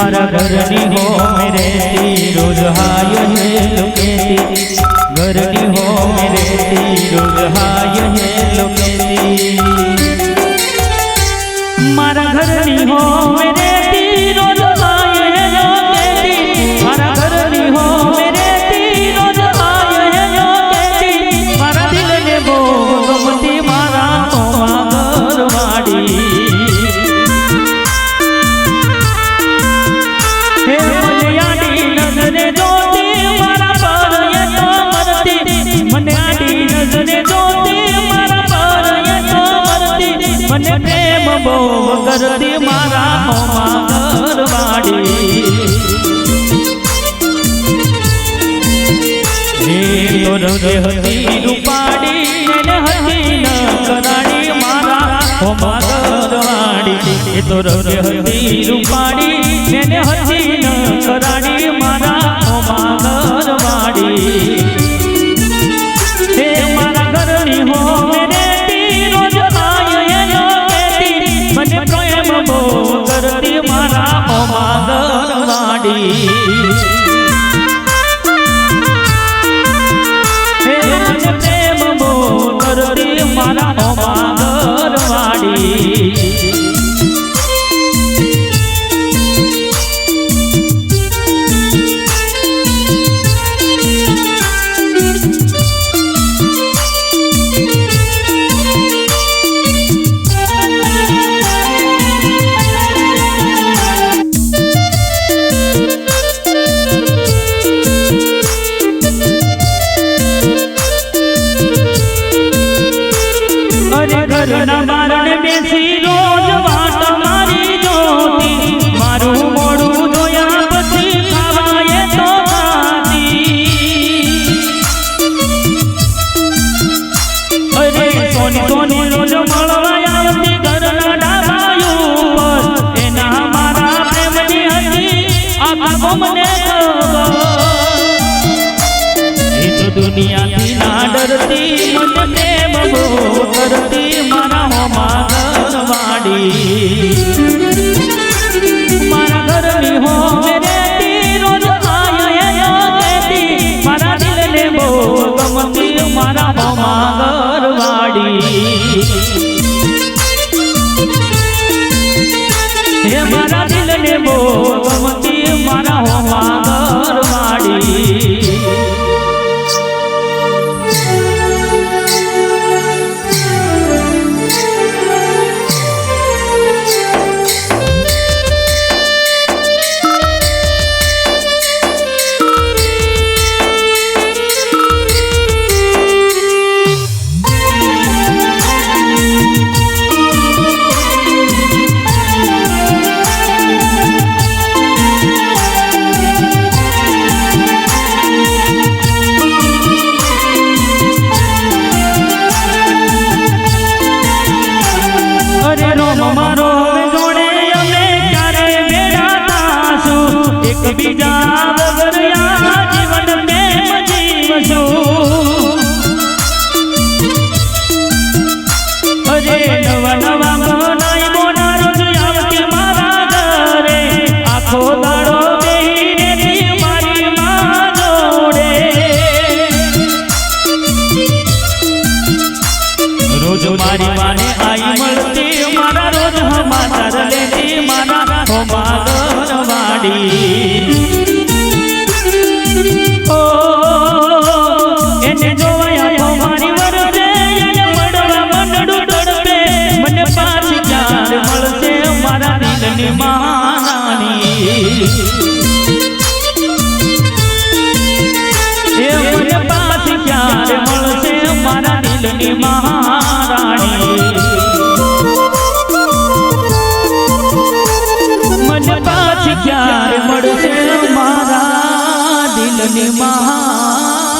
मारा घरनी हो मेरे रोज हाय है लोकेती घरनी हो मेरे रोज हाय है लोकेती मारा घरनी हो मेरे रोज हाय है लोकेती मारा घरनी हो मेरे रोज हाय है लोकेती मारा दिल ने बो गमती मारा घरवाड़ी मने प्रेम बो करती मारा घरवाड़ी तोर हती रूपाड़ी ने हती न कराड़ी मारा घरवाड़ी तोर हती रूपाड़ी ने हती न कराड़ी मारा घरवाड़ी हे मारा घरनी हो मेरे रोज मने प्रेम बो करती मारा घरवाड़ी हे मने प्रेम बो करती मारा घरवाड़ी घरना बारण बेसी रोज वाट मारी जोती मारू मोड़ू जोया पछी खावाए तो खाती अरे सोनी सोनी रोज मळवा आवती घरना डाबायु पर एना मारा प्रेमनी हती आखा गोमने खबर ए तो दुनिया थी ना डरती मन प्रेम बो करती मारा घरवाड़ी मारा घरनी हो मेरे रोज हाय है लोकेती मारा दिल ने बो गमती मारा घरवाड़ी हे मारा दिल ने बो गमती मारा घरवाड़ी मारो जोड़े अमे क्यारे बेड़ा तासु एक बीजा वगर या जीवन में जीवसु अरे नवा नवा बनाई बोना रोज आवती मारा घरे आखो दाड़ो बेहीने थी मारी मां जोड़े रोज मारी माने आई मळती मारा रोज समाचार लेती मारा घरवाड़ी ओ एने जोया तो मारी वरसे या मडवा मंडडू तड़पे मने पाछी क्यार मळसे मारा दिलनी महारानी ए मने पाछी क्यार मळसे मारा दिलनी महारानी क्यारे मळसे मारा दिलनी महारानी।